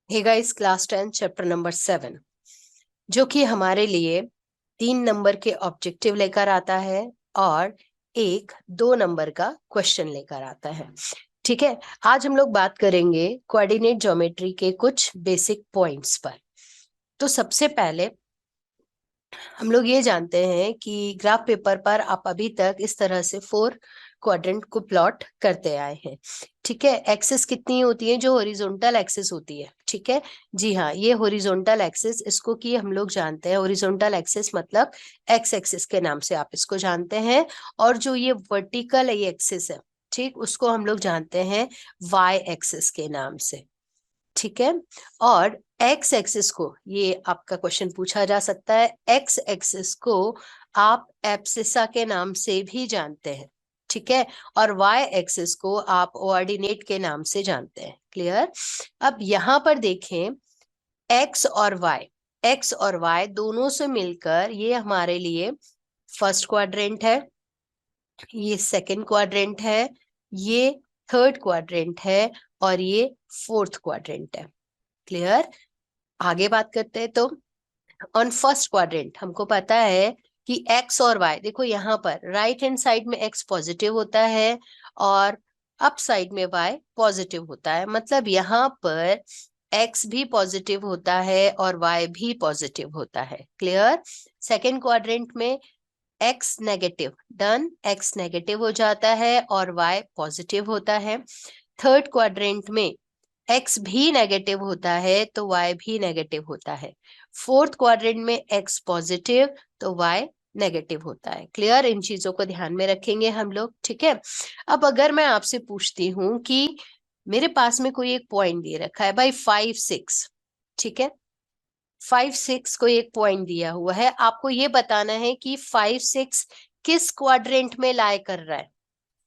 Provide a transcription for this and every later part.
हे guys, class 10 chapter number 7 जो कि हमारे लिए 3 नंबर के ऑब्जेक्टिव लेकर आता है और एक 2 नंबर का क्वेश्चन लेकर आता है। ठीक है, आज हम लोग बात करेंगे कोऑर्डिनेट ज्योमेट्री के कुछ बेसिक पॉइंट्स पर। तो सबसे पहले हम लोग ये जानते हैं कि ग्राफ पेपर पर आप अभी तक इस तरह से 4 क्वाड्रेंट को प्लॉट करते आए हैं। ठीक है, एक्सिस कितनी होती है? जो हॉरिजॉन्टल एक्सिस होती है। ठीक है जी हाँ, ये हॉरिजॉन्टल एक्सिस, इसको कि हम लोग जानते हैं हॉरिजॉन्टल एक्सिस मतलब एक्स एक्सिस के नाम से आप इसको जानते हैं। और जो ये वर्टिकल एक्सिस है, ठीक, उसको हम लोग जानते हैं वाई एक्सिस के नाम से। ठीक है, और एक्स एक्सिस को, ये आपका क्वेश्चन पूछा जा सकता है, एक्स एक्सिस को आप एब्सिसा के नाम से भी जानते हैं। ठीक है, और वाई एक्सिस को आप ऑर्डिनेट के नाम से जानते हैं। क्लियर? अब यहां पर देखें, एक्स और वाई दोनों से मिलकर ये हमारे लिए फर्स्ट क्वाड्रेंट है, ये सेकंड क्वाड्रेंट है, ये थर्ड क्वाड्रेंट है और ये फोर्थ क्वाड्रेंट है। क्लियर? आगे बात करते हैं। तो ऑन फर्स्ट क्वाड्रेंट हमको पता है कि एक्स और वाई, देखो यहाँ पर राइट हैंड साइड में एक्स पॉजिटिव होता है और अप साइड में वाई पॉजिटिव होता है। मतलब यहाँ पर एक्स भी पॉजिटिव होता है और वाई भी पॉजिटिव होता है। क्लियर? सेकेंड क्वाड्रेंट में x negative, done, x negative हो जाता है और वाई पॉजिटिव होता है। थर्ड क्वाड्रेंट में एक्स भी नेगेटिव होता है तो वाई भी नेगेटिव होता है। फोर्थ क्वाड्रेंट में एक्स पॉजिटिव तो वाई नेगेटिव होता है। क्लियर? इन चीजों को ध्यान में रखेंगे हम लोग। ठीक है, अब अगर मैं आपसे पूछती हूं कि मेरे पास में कोई एक पॉइंट दे रखा है भाई 5, 6, ठीक है, 5, 6 को एक पॉइंट दिया हुआ है, आपको ये बताना है कि 5, 6 किस क्वाड्रेंट में लाई कर रहा है,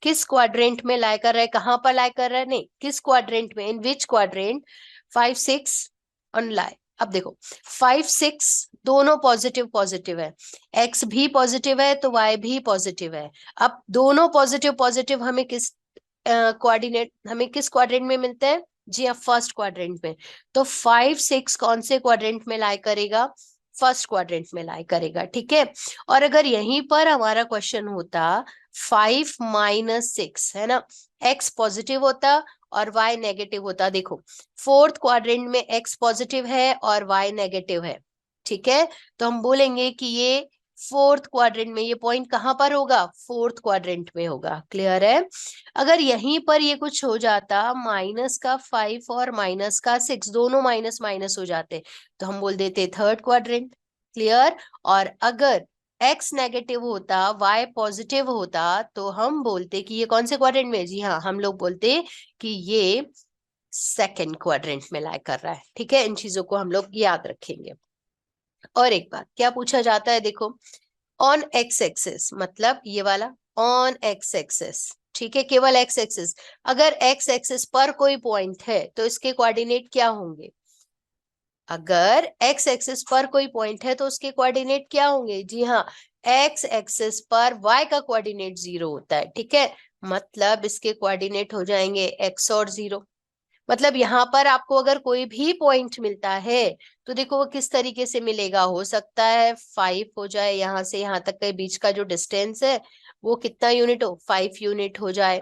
किस क्वाड्रेंट में लाई कर रहा है, कहां पर लाई कर रहा है, नहीं, किस क्वाड्रेंट में, इन विच क्वाड्रेंट 5, 6 ऑन लाई। अब देखो 5, 6 दोनों पॉजिटिव पॉजिटिव है, एक्स भी पॉजिटिव है तो वाई भी पॉजिटिव है। अब दोनों पॉजिटिव पॉजिटिव हमें किस हमें किस क्वाड्रेंट में मिलते हैं? जी हाँ, फर्स्ट क्वाड्रेंट में। तो 5, 6 कौन से क्वाड्रेंट में लाई करेगा? फर्स्ट क्वाड्रेंट में लाई करेगा। ठीक है, और अगर यहीं पर हमारा क्वेश्चन होता 5 माइनस 6, है ना, एक्स पॉजिटिव होता और वाई नेगेटिव होता। देखो फोर्थ क्वाड्रेंट में एक्स पॉजिटिव है और वाई नेगेटिव है। ठीक है, तो हम बोलेंगे कि ये फोर्थ क्वाड्रेंट में, ये पॉइंट कहां पर होगा? फोर्थ क्वाड्रेंट में होगा। क्लियर है? अगर यहीं पर ये कुछ हो जाता, माइनस का 5 और माइनस का 6 दोनों माइनस माइनस हो जाते, तो हम बोल देते थर्ड क्वाड्रेंट। क्लियर? और अगर एक्स नेगेटिव होता, वाई पॉजिटिव होता, तो हम बोलते कि ये कौन से क्वाड्रेंट में? जी हाँ, हम लोग बोलते कि ये सेकंड क्वाड्रेंट में लाई कर रहा है। ठीक है, इन चीजों को हम लोग याद रखेंगे। और एक बात क्या पूछा जाता है, देखो, ऑन एक्स एक्सिस, मतलब ये वाला ऑन एक्स एक्सिस। ठीक है, केवल एक्स एक्सिस, अगर एक्स एक्सिस पर कोई पॉइंट है तो इसके कोऑर्डिनेट क्या होंगे? अगर एक्स एक्सिस पर कोई पॉइंट है तो उसके कोऑर्डिनेट क्या होंगे? जी हाँ, एक्स एक्सिस पर वाई का कोऑर्डिनेट 0 होता है। ठीक है, मतलब इसके कोऑर्डिनेट हो जाएंगे एक्स और 0। मतलब यहाँ पर आपको अगर कोई भी पॉइंट मिलता है तो देखो वो किस तरीके से मिलेगा। हो सकता है 5 हो जाए, यहाँ से यहाँ तक के बीच का जो डिस्टेंस है वो कितना यूनिट हो? 5 यूनिट हो जाए।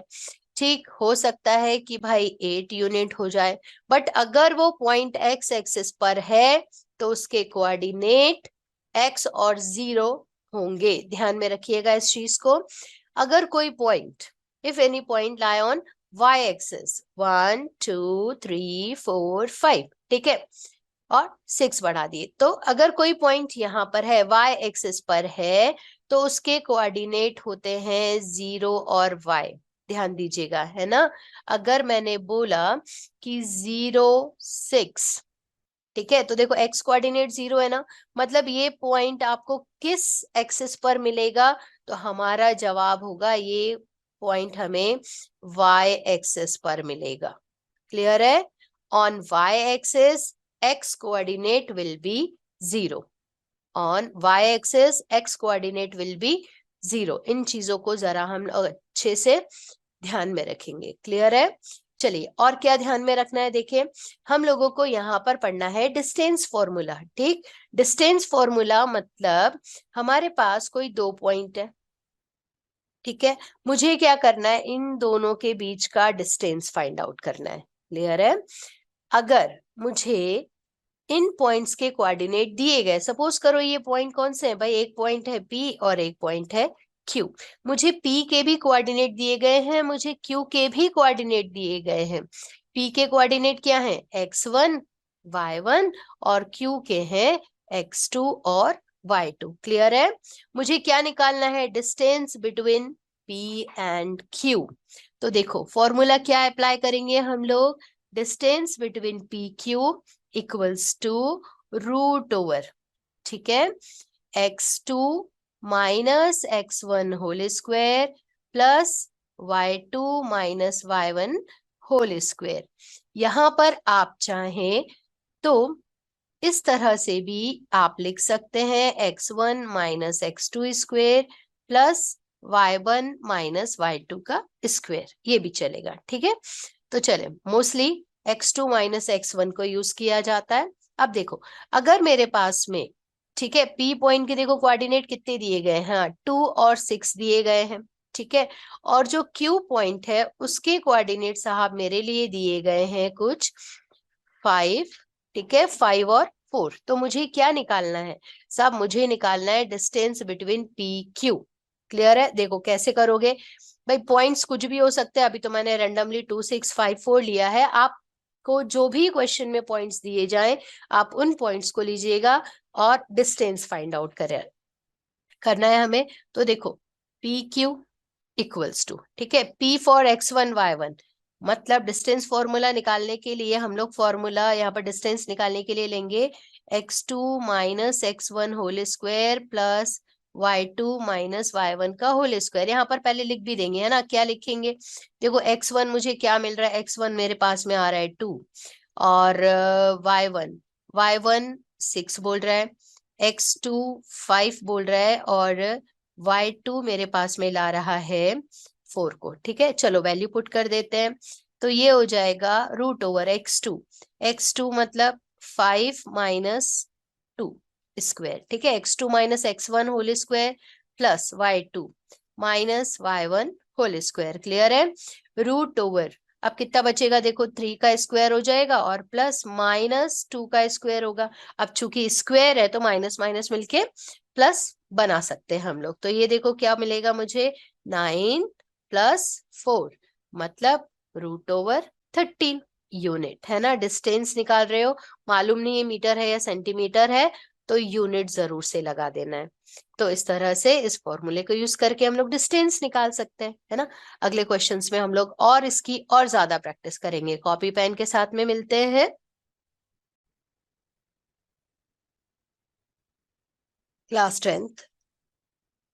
ठीक, हो सकता है कि भाई 8 यूनिट हो जाए। बट अगर वो पॉइंट एक्स एक्सिस पर है तो उसके कोऑर्डिनेट एक्स और 0 होंगे। ध्यान में रखिएगा इस चीज को। अगर कोई point, if any point lie on y axis 1, 2, 3, 4, 5, ठीक है, और 6 बढ़ा दिए, तो अगर कोई पॉइंट यहाँ पर है, y एक्सिस पर है, तो उसके कोऑर्डिनेट होते हैं 0 और y। ध्यान दीजिएगा, है ना। अगर मैंने बोला कि 0, 6, ठीक है, तो देखो x कोऑर्डिनेट 0 है ना, मतलब ये पॉइंट आपको किस एक्सिस पर मिलेगा? तो हमारा जवाब होगा ये पॉइंट हमें y एक्सिस पर मिलेगा। क्लियर है? On y axis x coordinate will be 0, on y axis x coordinate will be 0। इन चीजों को जरा हम अच्छे से ध्यान में रखेंगे। क्लियर है? चलिए और क्या ध्यान में रखना है, देखिए हम लोगों को यहाँ पर पढ़ना है डिस्टेंस फॉर्मूला। ठीक, डिस्टेंस फॉर्मूला मतलब हमारे पास कोई 2 पॉइंट है, ठीक है, मुझे क्या करना है, इन दोनों के बीच का डिस्टेंस फाइंड आउट करना है। क्लियर है? अगर मुझे इन पॉइंट्स के कोऑर्डिनेट दिए गए, सपोज करो ये पॉइंट कौन से हैं भाई, एक पॉइंट है P और एक पॉइंट है Q, मुझे P के भी कोऑर्डिनेट दिए गए हैं, मुझे Q के भी कोऑर्डिनेट दिए गए हैं। P के कोऑर्डिनेट क्या हैं, x1 y1, और Q के हैं x2 और y2। क्लियर है? मुझे क्या निकालना है, distance between P and Q। तो देखो फॉर्मूला क्या अप्लाई करेंगे हम लोग, distance between PQ equals to root over, ठीक है, x2 minus x1 whole square plus y2 minus y1 whole square. यहां पर आप चाहें तो इस तरह से भी आप लिख सकते हैं x1 minus x2 square plus y1 minus y2 का स्क्वायर, ये भी चलेगा। ठीक है, तो चले मोस्टली x2 माइनस x1 को यूज किया जाता है। अब देखो अगर मेरे पास में, ठीक है, P पॉइंट के देखो कोऑर्डिनेट कितने दिए गए हैं, 2 और 6 दिए गए हैं, ठीक है, और जो Q पॉइंट है उसके कोऑर्डिनेट साहब मेरे लिए दिए गए हैं कुछ 5, ठीक है, 5 और 4। तो मुझे क्या निकालना है साहब, मुझे निकालना है डिस्टेंस बिटवीन PQ। क्लियर है? देखो कैसे करोगे भाई, पॉइंट्स कुछ भी हो सकते हैं, अभी तो मैंने रैंडमली 2 6 5 4 लिया है, आपको जो भी क्वेश्चन में पॉइंट्स दिए जाएं आप उन पॉइंट्स को लीजिएगा और डिस्टेंस फाइंड आउट करना है हमें। तो देखो PQ इक्वल्स टू, ठीक है, P फॉर x1 y1, मतलब डिस्टेंस फॉर्मूला निकालने के लिए हम लोग फॉर्मूला यहाँ पर डिस्टेंस निकालने के लिए लेंगे x2 minus x1 whole square plus y2 minus y1 का होल स्क्वायर। यहाँ पर पहले लिख भी देंगे, है ना, क्या लिखेंगे, देखो x1 मुझे क्या मिल रहा है, x1 मेरे पास में आ रहा है 2, और y1 6 बोल रहा है, x2 5 बोल रहा है, और y2 मेरे पास में ला रहा है 4 को। ठीक है, चलो वैल्यू पुट कर देते हैं, तो ये हो जाएगा रूट ओवर x2 मतलब 5 माइनस 2 स्क्वायर, ठीक है, x2 minus x1 whole square plus y2 minus y1 whole square. Clear है? रूट ओवर, अब कितना बचेगा, देखो 3 का स्क्वायर हो जाएगा और प्लस माइनस 2 का स्क्वायर होगा। अब चूंकि स्क्वायर है तो माइनस माइनस मिलके प्लस बना सकते हैं हम लोग। तो ये देखो क्या मिलेगा मुझे, 9 प्लस 4 मतलब रूट ओवर 13 यूनिट, है ना। डिस्टेंस निकाल रहे हो, मालूम नहीं है मीटर है या सेंटीमीटर है, तो यूनिट जरूर से लगा देना है। तो इस तरह से इस फॉर्मूले को यूज करके हम लोग डिस्टेंस निकाल सकते हैं, है ना। अगले क्वेश्चंस में हम लोग और इसकी और ज्यादा प्रैक्टिस करेंगे, कॉपी पेन के साथ में मिलते हैं। क्लास 10th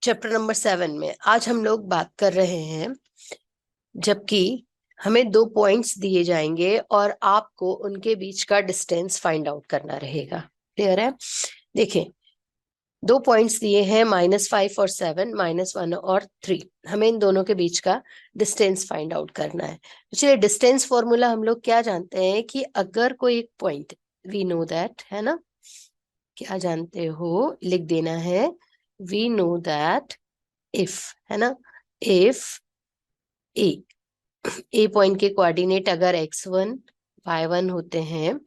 चैप्टर नंबर 7 में आज हम लोग बात कर रहे हैं, जबकि हमें 2 पॉइंट्स दिए जाएंगे और आपको उनके बीच का डिस्टेंस फाइंड आउट करना रहेगा। क्लियर है? देखें 2 पॉइंट्स दिए हैं, -5 और 7, -1 और 3, हमें इन दोनों के बीच का डिस्टेंस फाइंड आउट करना है। चलिए डिस्टेंस फॉर्मूला हम लोग क्या जानते हैं कि अगर कोई एक पॉइंट, वी नो दैट, है ना, क्या जानते हो, लिख देना है, वी नो दैट इफ, है ना, इफ ए पॉइंट के कोऑर्डिनेट अगर x1 y1 होते हैं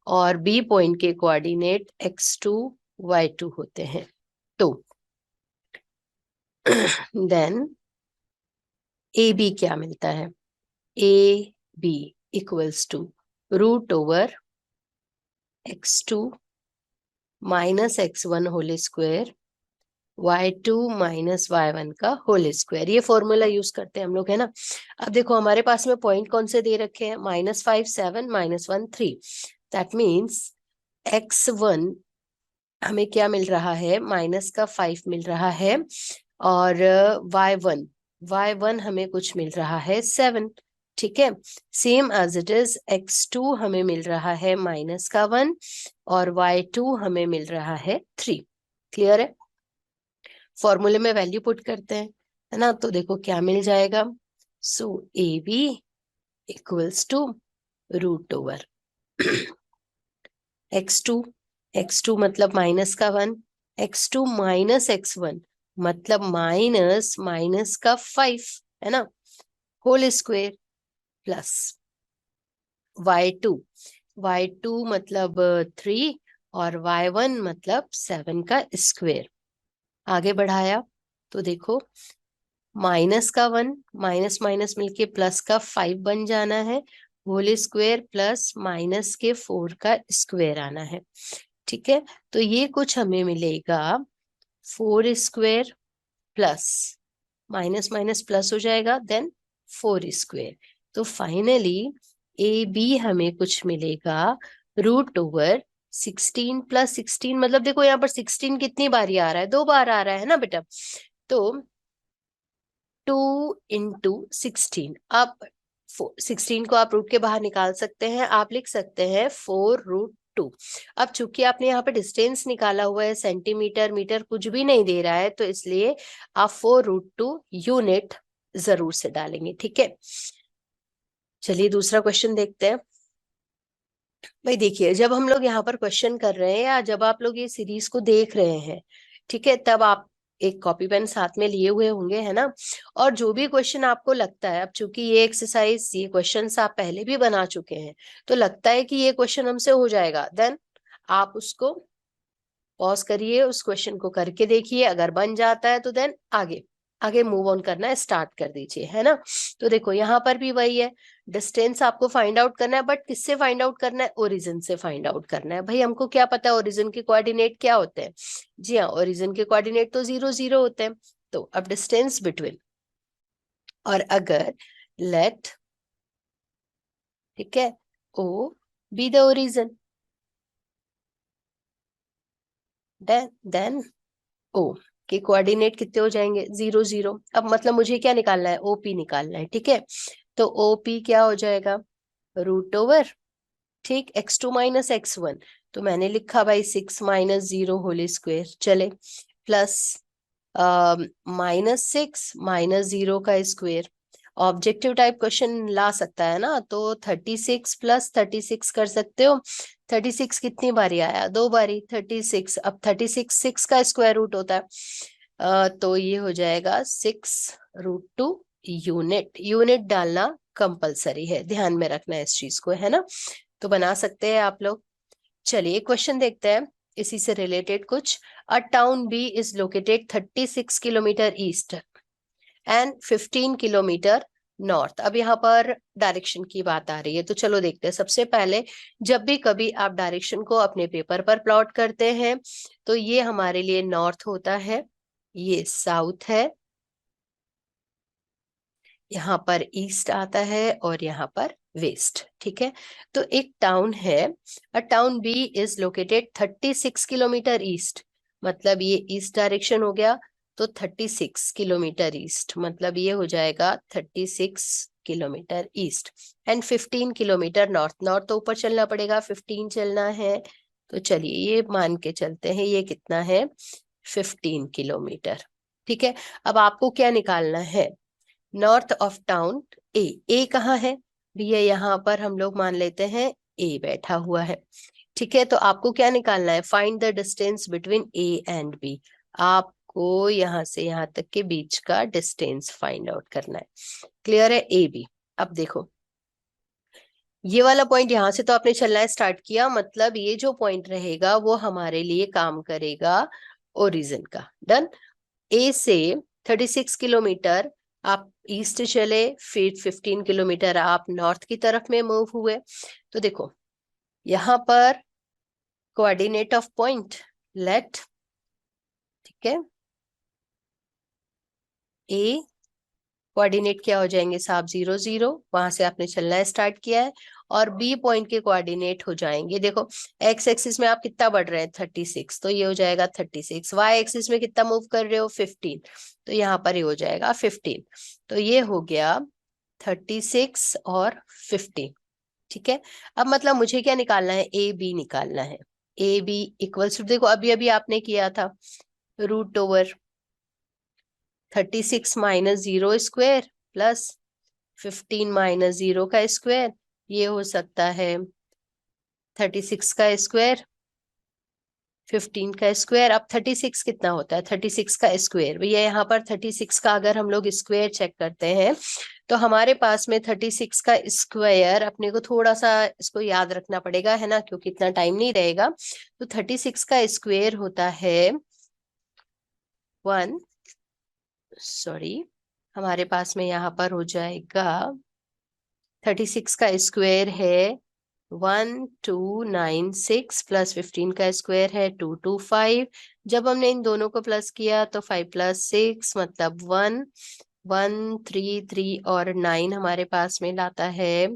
और बी पॉइंट के कोऑर्डिनेट x2 y2 होते हैं, तो देन ए बी क्या मिलता है, A B equals to root over x2 minus x1 whole square y2 minus y1 का होल स्क्वायर। ये फॉर्मूला यूज करते हैं हम लोग, है ना। अब देखो हमारे पास में पॉइंट कौन से दे रखे हैं, -5 7 -1 3, दैट मीन्स x1 हमें क्या मिल रहा है, माइनस का 5 मिल रहा है, और y1 हमें कुछ मिल रहा है 7। ठीक है, same as it is x2 हमें मिल रहा है माइनस का 1 और y2 हमें मिल रहा है 3। क्लियर है? फॉर्मूले में वैल्यू पुट करते हैं, है ना, तो देखो क्या मिल जाएगा, so A B equals to root over x2 मतलब माइनस का 1, x2 माइनस x1 मतलब माइनस माइनस का 5, है ना, होल स्क्वायर प्लस y2 मतलब 3 और y1 मतलब 7 का स्क्वायर। आगे बढ़ाया तो देखो माइनस का 1 माइनस माइनस मिलके प्लस का 5 बन जाना है, होल स्क्वायर प्लस माइनस के 4 का स्क्वायर आना है। ठीक है, तो ये कुछ हमें मिलेगा 4 square plus minus minus plus हो जाएगा, देन 4 स्क्वायर। तो फाइनली ए बी हमें कुछ मिलेगा रूट ओवर 16 प्लस 16, मतलब देखो यहाँ पर 16 कितनी बार आ रहा है, 2 बार आ रहा है ना बेटा, तो 2 इंटू 16। अब 16 को आप रूट के बाहर निकाल सकते हैं, आप लिख सकते हैं 4√2। अब चूंकि आपने यहाँ पे डिस्टेंस निकाला हुआ है, सेंटीमीटर मीटर कुछ भी नहीं दे रहा है, तो इसलिए आप 4√2 यूनिट जरूर से डालेंगे। ठीक है, चलिए दूसरा क्वेश्चन देखते हैं। भाई देखिए, जब हम लोग यहाँ पर क्वेश्चन कर रहे हैं या जब आप लोग ये सीरीज को देख रहे हैं, ठीक है, तब आप एक कॉपी पेन साथ में लिए हुए होंगे, है ना, और जो भी क्वेश्चन आपको लगता है, अब चूंकि ये एक्सरसाइज ये क्वेश्चंस आप पहले भी बना चुके हैं, तो लगता है कि ये क्वेश्चन हमसे हो जाएगा, देन आप उसको पॉज करिए, उस क्वेश्चन को करके देखिए, अगर बन जाता है तो देन आगे आगे मूव ऑन करना स्टार्ट कर दीजिए, है ना। तो देखो यहाँ पर भी वही है, डिस्टेंस आपको फाइंड आउट करना है, बट किससे फाइंड आउट करना है, ओरिजिन से फाइंड आउट करना है। भाई हमको क्या पता है ओरिजिन के कोऑर्डिनेट क्या होते हैं, जी हाँ, ओरिजिन के कोऑर्डिनेट तो 0 0 होते हैं। तो अब डिस्टेंस बिटवीन, और अगर लेट, ठीक है, O B the origin, then O के कोऑर्डिनेट कितने हो जाएंगे, 0 0। अब मतलब मुझे क्या निकालना है, ओपी निकालना है। ठीक है, तो ओपी क्या हो जाएगा, रूट ओवर, ठीक, x2 माइनस x1, तो मैंने लिखा भाई 6 माइनस 0 होल स्क्वायर, चले, प्लस -6 माइनस 0 का स्क्वायर। ऑब्जेक्टिव टाइप क्वेश्चन ला सकता है ना, तो 36 प्लस 36 कर सकते हो। 36 कितनी बारी आया, 2 बारी 36। अब 36 6 का स्क्वायर रूट होता है, तो ये हो जाएगा 6√2 यूनिट। यूनिट डालना कंपलसरी है, ध्यान में रखना है इस चीज को, है ना। तो बना सकते हैं आप लोग। चलिए क्वेश्चन देखते हैं इसी से रिलेटेड कुछ। A town B is located 36 kilometre east and 15 kilometre north. अब यहाँ पर डायरेक्शन की बात आ रही है, तो चलो देखते हैं। सबसे पहले जब भी कभी आप डायरेक्शन को अपने पेपर पर प्लॉट करते हैं, तो ये हमारे लिए नॉर्थ होता है, ये साउथ है, यहाँ पर ईस्ट आता है, और यहाँ पर वेस्ट। ठीक है, तो एक टाउन है, a town B is located 36 kilometre east, मतलब ये ईस्ट डायरेक्शन हो गया, तो 36 किलोमीटर ईस्ट मतलब ये हो जाएगा 36 kilometre east, and 15 kilometre north. North तो ऊपर चलना पड़ेगा, 15 चलना है, तो चलिए ये मान के चलते हैं, ये कितना है, 15 किलोमीटर। ठीक है, अब आपको क्या निकालना है, नॉर्थ ऑफ टाउन ए कहाँ है भैया, यहाँ पर हम लोग मान लेते हैं ए बैठा हुआ है। ठीक है, तो आपको क्या निकालना है, find the distance between A and B. आपको यहाँ से यहाँ तक के बीच का डिस्टेंस फाइंड आउट करना है। क्लियर है, ए बी। अब देखो ये वाला पॉइंट, यहाँ से तो आपने चलना स्टार्ट किया, मतलब ये जो पॉइंट रहेगा वो हमारे लिए काम करेगा ओरिजिन का। डन, ए से 36 किलोमीटर आप ईस्ट चले, फिर 15 किलोमीटर आप नॉर्थ की तरफ में मूव हुए। तो देखो यहाँ पर कोऑर्डिनेट ऑफ पॉइंट लेट, ठीक है, ए कोऑर्डिनेट क्या हो जाएंगे साहब, 0 0, वहां से आपने चलना स्टार्ट किया है, और बी पॉइंट के कोऑर्डिनेट हो जाएंगे, देखो एक्स एक्सिस में आप कितना बढ़ रहे हैं 36, तो ये हो जाएगा 36, वाई एक्सिस में कितना मूव कर रहे हो 15, तो यहाँ पर ये हो जाएगा 15, तो ये हो गया 36 और 15। ठीक है, अब मतलब मुझे क्या निकालना है, ए बी निकालना है। ए बी इक्वल्स टू, देखो अभी अभी आपने किया था, root over 36 minus 0 square plus 15 minus 0 का स्क्वायर, ये हो सकता है 36 का स्क्वायर, 15 का स्क्वायर। अब 36 कितना होता है, 36 का स्क्वायर, भैया यहाँ पर 36 का अगर हम लोग स्क्वायर चेक करते हैं तो हमारे पास में 36 का स्क्वायर, अपने को थोड़ा सा इसको याद रखना पड़ेगा है ना, क्योंकि इतना टाइम नहीं रहेगा। तो 36 का स्क्वायर होता है हमारे पास में यहाँ पर हो जाएगा 36 का स्क्वायर है 1296 प्लस 15 का स्क्वायर है 225। जब हमने इन दोनों को प्लस किया तो 5 प्लस 6 मतलब 1 और 9 हमारे पास में लाता है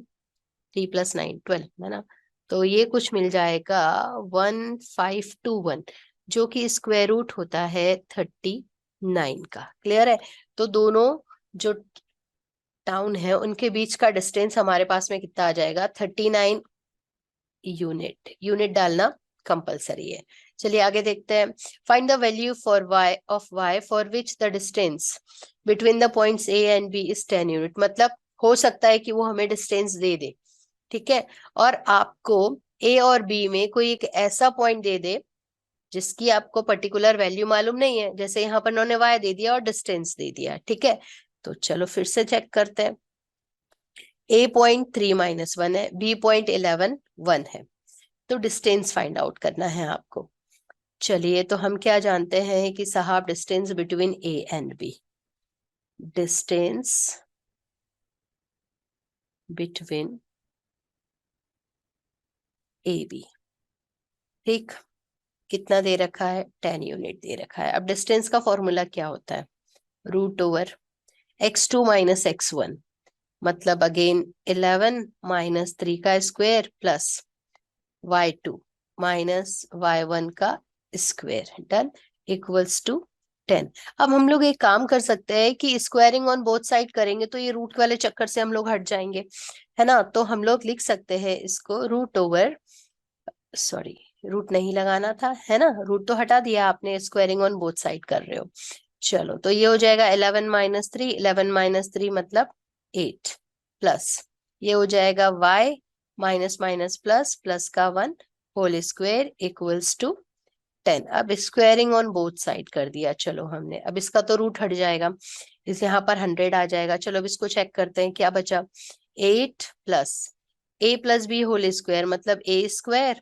3 प्लस 9 12 है ना। तो ये कुछ मिल जाएगा 1521, जो कि स्क्वायर रूट होता है 39 का। क्लियर है। तो दोनों जो टाउन है उनके बीच का डिस्टेंस हमारे पास में कितना आ जाएगा, 39 यूनिट। यूनिट डालना कंपलसरी है। चलिए आगे देखते हैं। Find the value for y of y for which the distance between the points a and b is 10 unit. मतलब हो सकता है कि वो हमें डिस्टेंस दे दे, ठीक है, और आपको a और b में कोई एक ऐसा पॉइंट दे दे जिसकी आपको पर्टिकुलर वैल्यू मालूम नहीं है। जैसे यहाँ पर उन्होंने y दे दिया और डिस्टेंस दे दिया, ठीक है। तो चलो फिर से चेक करते हैं। a पॉइंट 3 माइनस 1 है, b पॉइंट 11 1 है, तो डिस्टेंस फाइंड आउट करना है आपको। चलिए तो हम क्या जानते हैं कि साहब distance between A and B, distance between A B, ठीक, कितना दे रखा है, 10 यूनिट दे रखा है। अब डिस्टेंस का फॉर्मूला क्या होता है, root over x2 minus x1, मतलब अगेन 11 माइनस 3 का square plus y2 minus y1 का स्क्वायर, डन, इक्वल्स टू 10। अब हम लोग एक काम कर सकते हैं कि स्क्वायरिंग ऑन बोथ साइड करेंगे तो ये रूट वाले चक्कर से हम लोग हट जाएंगे, है ना। तो हम लोग लिख सकते हैं इसको रूट ओवर, सॉरी रूट नहीं लगाना था, है ना, रूट तो हटा दिया आपने, स्क्वायरिंग ऑन बोथ साइड कर रहे हो। चलो तो ये हो जाएगा 11 माइनस 3, 11 माइनस 3 मतलब 8, प्लस ये हो जाएगा y minus minus plus, plus का 1 होल स्क्वायर इक्वल्स टू 10। अब स्क्वायरिंग ऑन बोथ साइड कर दिया चलो हमने, अब इसका तो रूट हट जाएगा, इस यहाँ पर 100 आ जाएगा। चलो अब इसको चेक करते हैं क्या बचा, 8 plus a plus B whole square मतलब a square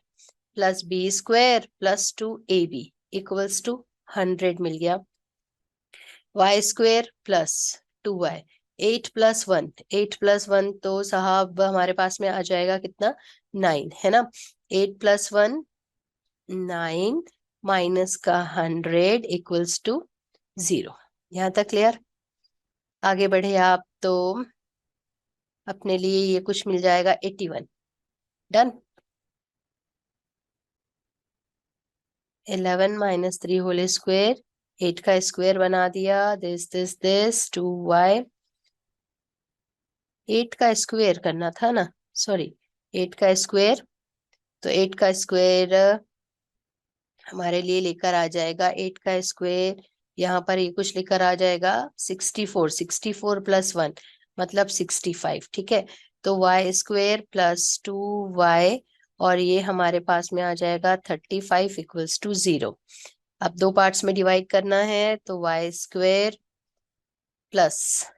plus B square plus 2ab equals to 100 मिल गया। y square plus 2y, 8 plus 1, 8 plus 1 तो साहब हमारे पास में आ जाएगा कितना, 9, है ना। 8 प्लस 1 9 माइनस का 100 इक्वल्स टू 0। यहाँ तक क्लियर। आगे बढ़े आप तो अपने लिए ये कुछ मिल जाएगा 81, डन। 11 माइनस 3 होल स्क्वायर, 8 का स्क्वायर बना दिया, दिस 2y, 8 का स्क्वायर करना था ना, सॉरी 8 का स्क्वायर, तो 8 का स्क्वायर हमारे लिए लेकर आ जाएगा 8 का स्क्वायर, यहाँ पर ये कुछ लेकर आ जाएगा 64, 64 प्लस 1 मतलब 65, ठीक है। तो y स्क्वायर प्लस 2y और ये हमारे पास में आ जाएगा 35 इक्वल्स टू 0। अब दो पार्ट्स में डिवाइड करना है तो y स्क्वायर प्लस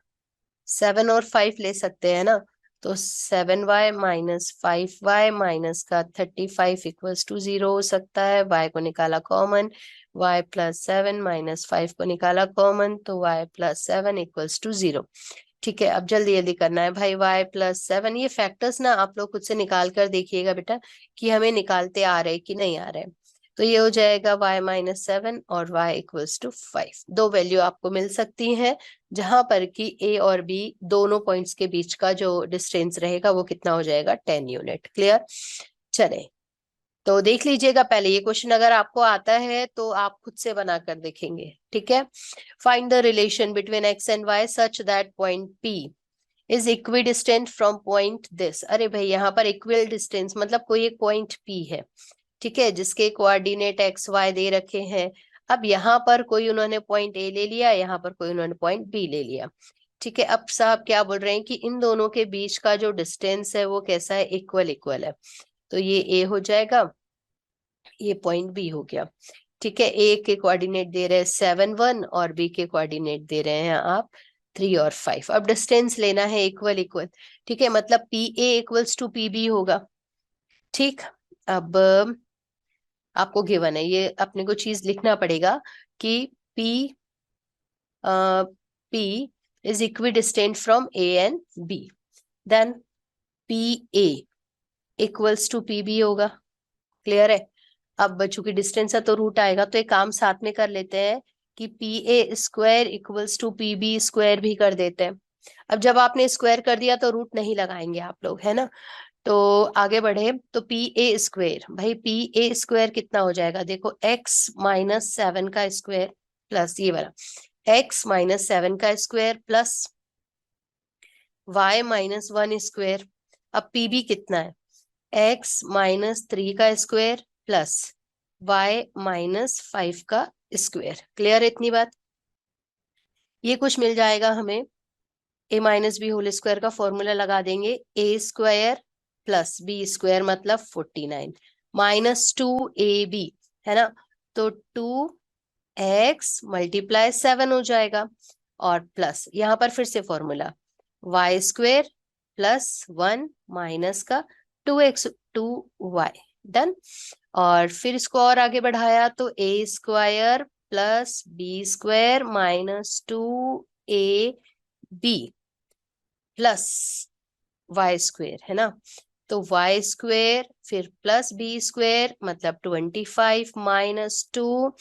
7 और 5 ले सकते हैं ना, तो 7y माइनस 5y माइनस का 35 इक्वल्स टू 0 हो सकता है। y को निकाला कॉमन, y प्लस 7 माइनस 5 को निकाला कॉमन तो y प्लस 7 इक्वल्स टू 0। ठीक है, अब जल्दी जल्दी करना है भाई, y प्लस 7, ये फैक्टर्स ना आप लोग खुद से निकाल कर देखिएगा बेटा कि हमें निकालते आ रहे कि नहीं आ रहे। तो ये हो जाएगा y माइनस 7 और y इक्वल्स टू 5। दो वैल्यू आपको मिल सकती हैं जहां पर कि a और b दोनों पॉइंट्स के बीच का जो डिस्टेंस रहेगा वो कितना हो जाएगा, 10 यूनिट। क्लियर। चले तो देख लीजिएगा, पहले ये क्वेश्चन अगर आपको आता है तो आप खुद से बना कर देखेंगे, ठीक है। Find the relation between x and y such that point p is equidistant from point this. अरे भाई यहाँ पर इक्वल डिस्टेंस मतलब कोई एक पॉइंट p है, ठीक है, जिसके कोऑर्डिनेट एक्स वाई दे रखे हैं। अब यहाँ पर कोई उन्होंने पॉइंट ए ले लिया, यहाँ पर कोई उन्होंने पॉइंट बी ले लिया। ठीक है, अब साहब क्या बोल रहे हैं कि इन दोनों के बीच का जो डिस्टेंस है वो कैसा है, इक्वल इक्वल है। तो ये ए हो जाएगा, ये पॉइंट बी हो गया। ठीक है, ए के कोऑर्डिनेट दे रहे हैं 7 1 और बी के कोऑर्डिनेट दे रहे हैं आप 3 और 5। अब डिस्टेंस लेना है इक्वल इक्वल। ठीक है, मतलब P A equals to P B होगा। ठीक, अब आपको गिवन है, ये अपने को चीज लिखना पड़ेगा कि P P is equidistant from A and B. Then PA equals to PB होगा। क्लियर है? अब चूंकि डिस्टेंस है तो रूट आएगा, तो एक काम साथ में कर लेते हैं कि PA square equals to PB square भी कर देते हैं। अब जब आपने स्क्वायर कर दिया तो रूट नहीं लगाएंगे आप लोग, है ना। तो आगे बढ़े, तो PA स्क्वायर, भाई PA स्क्वायर कितना हो जाएगा, देखो x-7 का स्क्वायर प्लस ये वाला x-7 का स्क्वायर प्लस y-1 स्क्वायर। अब पीबी कितना है, x-3 का स्क्वायर प्लस y-5 का स्क्वायर। क्लियर है इतनी बात? ये कुछ मिल जाएगा हमें, a minus B whole square का फॉर्मूला लगा देंगे, a square plus B square मतलब 49 माइनस 2ab, है ना। तो 2x मल्टीप्लाई 7 हो जाएगा, और प्लस यहाँ पर फिर से formula y square plus 1 minus का 2x 2y। डन। और फिर इसको और आगे बढ़ाया तो a square plus B square minus 2ab plus y square, है ना। तो y स्क्वायर फिर प्लस बी स्क्वायर मतलब 25 माइनस 2ab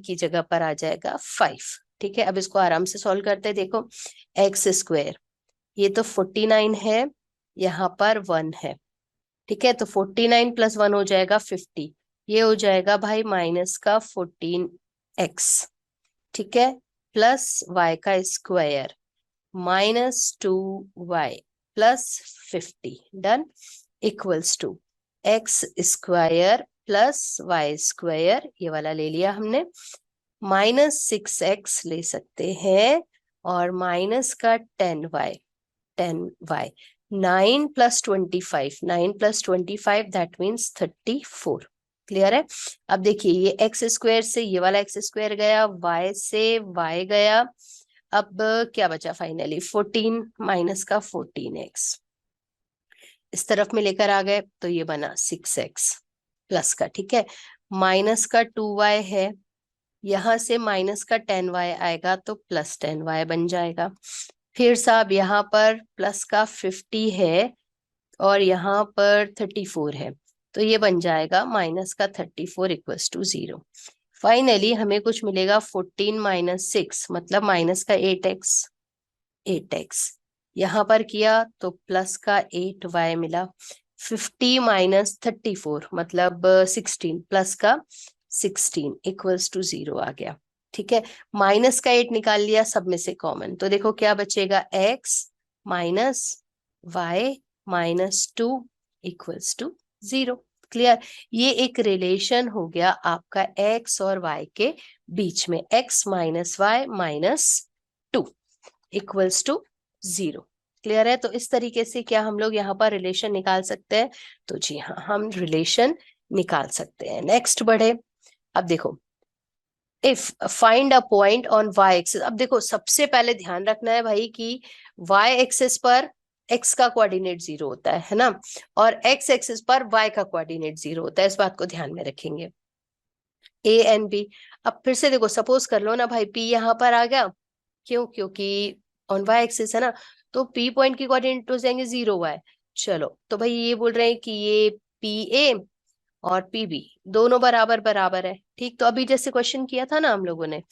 की जगह पर आ जाएगा 5। ठीक है, अब इसको आराम से सॉल्व करते हैं। देखो एक्स स्क्वायर, ये तो 49 है, यहाँ पर 1 है। ठीक है, तो 49 प्लस 1 हो जाएगा 50, ये हो जाएगा भाई माइनस का 14x। ठीक है, प्लस y का square minus 2y plus 50। Done. Equals to X square plus Y square, ये वाला ले लिया हमने, माइनस 6x ले सकते हैं, और माइनस का 10y 9 plus 25 9 plus 25 that means 34। Clear है? अब देखिए ये एक्स स्क्वायर से ये वाला एक्स स्क्वायर गया, y से y गया, अब क्या बचा फाइनली 14 माइनस का 14x इस तरफ में लेकर आ गए, तो ये बना 6x प्लस का। ठीक है, माइनस का 2y है, यहां से माइनस का 10y आएगा तो प्लस 10y बन जाएगा। फिर साहब यहाँ पर प्लस का 50 है और यहाँ पर 34 है, तो ये बन जाएगा माइनस का 34 इक्वल्स टू 0। फाइनली हमें कुछ मिलेगा 14 माइनस 6 मतलब माइनस का 8x यहाँ पर किया तो प्लस का 8y मिला। 50 माइनस 34 मतलब 16 प्लस का 16 इक्वल्स टू 0 आ गया। ठीक है, माइनस का 8 निकाल लिया सब में से कॉमन, तो देखो क्या बचेगा, x minus y minus 2 equals to 0। Clear? ये एक रिलेशन हो गया आपका x और y के बीच में, x minus Y minus 2 equals to 0। Clear है? तो इस तरीके से क्या हम लोग यहाँ पर रिलेशन निकाल सकते हैं? तो जी हाँ, हम रिलेशन निकाल सकते हैं। नेक्स्ट बढ़े। अब देखो, if find a point on Y axis. अब देखो सबसे पहले ध्यान रखना है भाई कि वाई एक्सिस पर एक्स का कोऑर्डिनेट 0 होता है ना, और एक्स एक्सिस पर वाई का कोऑर्डिनेट 0 होता है, इस बात को ध्यान में रखेंगे। A and B. अब फिर से देखो, सपोज कर लो ना भाई पी यहाँ पर आ गया, क्यों? क्योंकि ऑन वाई एक्सिस है ना, तो पी पॉइंट की कोऑर्डिनेट हो जाएंगे 0y। चलो, तो भाई ये बोल रहे हैं कि ये पी ए और पीबी दोनों बराबर बराबर है। ठीक, तो अभी जैसे क्वेश्चन किया था ना हम लोगों ने,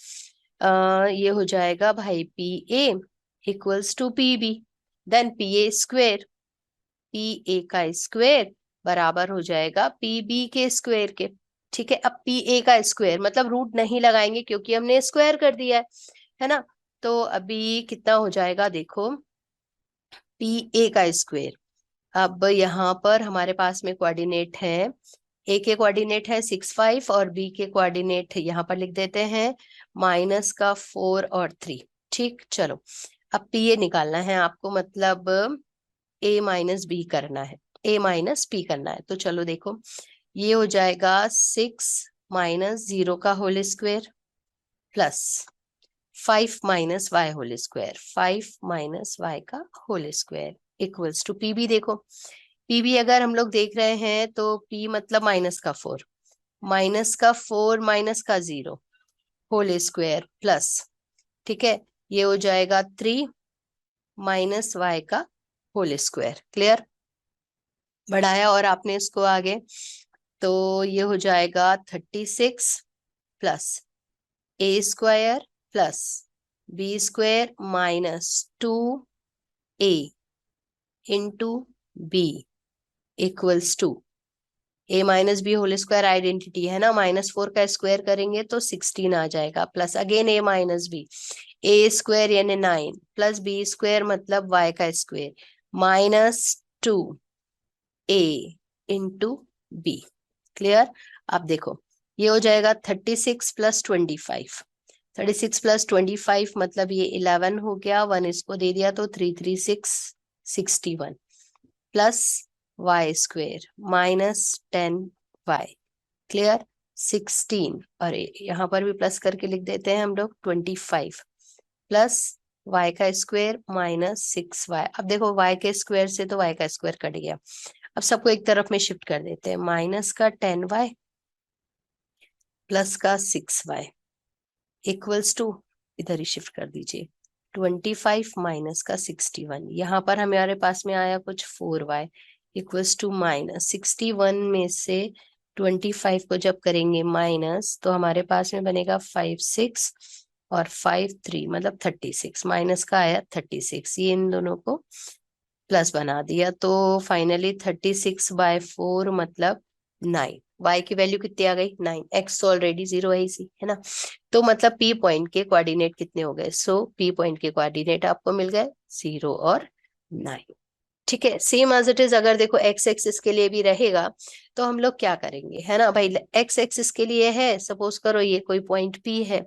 ये हो जाएगा भाई P A equals to P B, then P A square, P A का स्क्वेयर बराबर हो जाएगा पी बी के स्क्वेयर के। ठीक है, अब पी ए का स्क्वायर मतलब रूट नहीं लगाएंगे क्योंकि हमने स्क्वायर कर दिया है ना। तो अभी कितना हो जाएगा, देखो पी ए का स्क्वायर, अब यहाँ पर हमारे पास में कोऑर्डिनेट है, ए के कोऑर्डिनेट है 6 5 और बी के कोऑर्डिनेट यहाँ पर लिख देते हैं माइनस का 4 और 3। ठीक, चलो अब पी ए निकालना है आपको, मतलब ए माइनस बी करना है, ए माइनस पी करना है। तो चलो देखो, ये हो जाएगा 6 - 0 का whole square plus 5 - y whole square, 5 - y का whole square equals to PB. देखो पीबी अगर हम लोग देख रहे हैं तो पी मतलब -4, -4 - 0 होल स्क्वायर प्लस, ठीक है, ये हो जाएगा 3 - y का होल स्क्वायर। क्लियर? बढ़ाया और आपने इसको आगे, तो ये हो जाएगा 36 plus a² plus b² -2a into b equals to a minus B whole square identity है ना, -4 का स्क्वायर करेंगे तो 16 आ जाएगा, plus again a minus B, a² यानी 9 प्लस b² मतलब y का square -2a into b। Clear? अब देखो ये हो जाएगा 36 + 25, 36 + 25 मतलब ये 11 हो गया, 1 इसको दे दिया तो 3 3 6 61 प्लस y² -10y। क्लियर? 16 और यहाँ पर भी प्लस करके लिख देते हैं हम लोग 25 प्लस y का स्क्वायर -6y। अब देखो y के स्क्वायर से तो y का स्क्वायर कट गया, अब सबको एक तरफ में शिफ्ट कर देते हैं, माइनस का 10y प्लस का 6y इक्वल्स टू, इधर ही शिफ्ट कर दीजिए, 25 माइनस का 61, यहाँ पर हमारे पास में आया कुछ 4y इक्वल्स टू -61 में से 25 को जब करेंगे माइनस तो हमारे पास में बनेगा 5 6 और 5 3 मतलब 36, माइनस का आया 36, ये इन दोनों को प्लस बना दिया तो फाइनली 36/4 मतलब 9। y की वैल्यू कितनी आ गई? 9। x तो ऑलरेडी 0 है इसी, है ना, तो मतलब p पॉइंट के कोऑर्डिनेट कितने हो गए? सो p पॉइंट के कोऑर्डिनेट आपको मिल गए 0 और 9। ठीक है, सेम एज इट इज अगर देखो x एक्सिस के लिए भी रहेगा तो हम लोग क्या करेंगे, है ना भाई, x एक्सिस के लिए है, सपोज करो ये कोई पॉइंट p है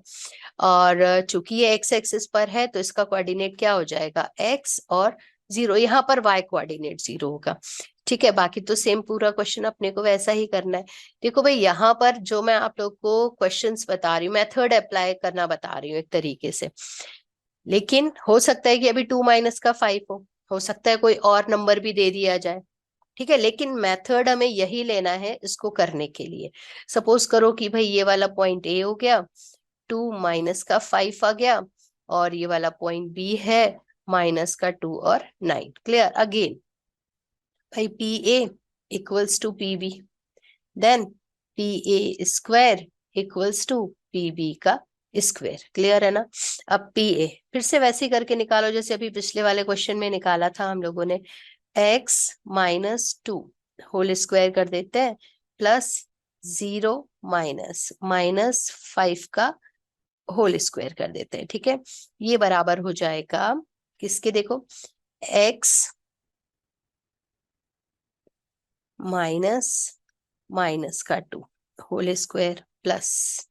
और चूंकि ये x एक्सिस पर है तो इसका कोऑर्डिनेट क्या हो जाएगा? x और 0, यहाँ पर y कोऑर्डिनेट 0 होगा। ठीक है, बाकी तो सेम पूरा क्वेश्चन अपने को वैसा ही करना है। देखो भाई यहाँ पर जो मैं आप लोग को क्वेश्चंस बता रही हूँ, मेथड अप्लाई करना बता रही हूँ एक तरीके से, लेकिन हो सकता है कि अभी 2 - का 5 हो सकता है कोई और नंबर भी दे दिया जाए। ठीक है, लेकिन मेथड हमें यही लेना है इसको करने के लिए। सपोज करो कि भाई ये वाला पॉइंट ए हो गया, 2 - का 5 आ गया, और ये वाला पॉइंट बी है -2 और 9। क्लियर? अगेन भाई P A equals to P B, then P A square equals to P B का स्क्वायर। क्लियर है ना? अब पी ए फिर से वैसे ही करके निकालो जैसे अभी पिछले वाले क्वेश्चन में निकाला था हम लोगों ने, x -2 होल स्क्वायर कर देते हैं प्लस 0 -5 का होल स्क्वायर कर देते हैं। ठीक है, ये बराबर हो जाएगा किसके? देखो x -2 whole square plus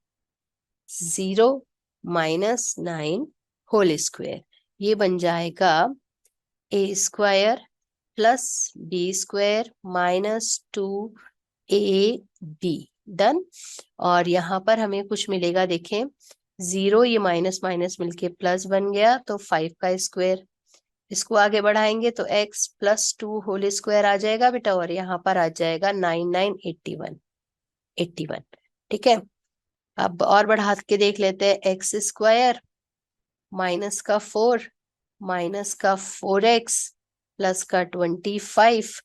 0 -9 whole square, ये बन जाएगा a² plus b² -2ab। Done. और यहाँ पर हमें कुछ मिलेगा, देखें 0, ये माइनस माइनस मिलके प्लस बन गया तो 5 का स्क्वायर, इसको आगे बढ़ाएंगे तो x +2 होल स्क्वायर आ जाएगा बेटा, और यहाँ पर आ जाएगा 9 9 81। ठीक है, अब और बढ़ा के देख लेते हैं, x² माइनस का 4 माइनस का 4x प्लस का 25,